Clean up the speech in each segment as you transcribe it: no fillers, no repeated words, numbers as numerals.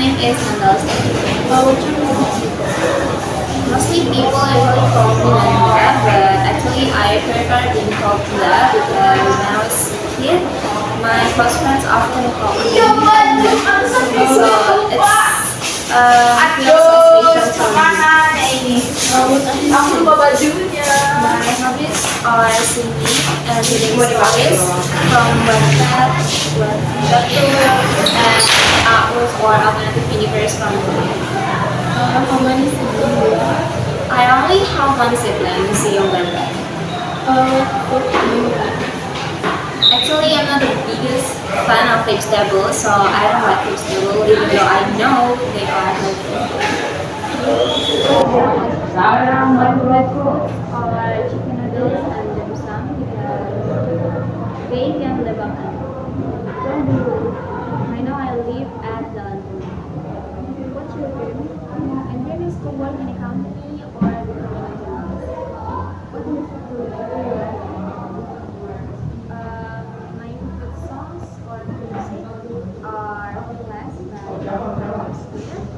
name is Mandalsa. What's your name? Mostly people usually call me Nanda, but actually I prefer being called Tila because when I was a kid, my close friends often call me Nanda. So it's feels so special for me. Ako babajunya. My hobbies are singing and reading stories from Wattpad, Webtoon, and artworks or alternative universe from How many siblings do you have? I only have one sibling, who's a younger brother. What do you like? Actually, I'm not the biggest fan of vegetables, so I don't like vegetables, even though I know they are healthy. My favorite foods are chicken noodles and dim sum because they can live up. Where do you live? Right now I live at Jalan Bumi. What's your dream? And dream is to work in a company or become a journalist. What music do you like? My favorite songs or music are Class by Britney Spears,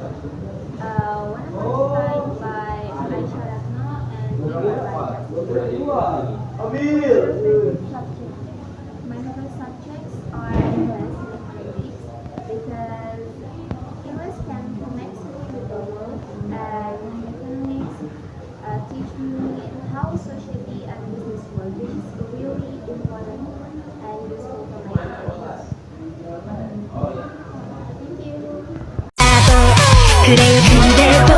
One Upon a Time by Aisha Ratna, and Fever by Justin Bieber. My favorite subjects are English and English because English can connect me with the world and economics teach me how society and business work, which is really important and useful for my education. Thank you. 그래요 그대도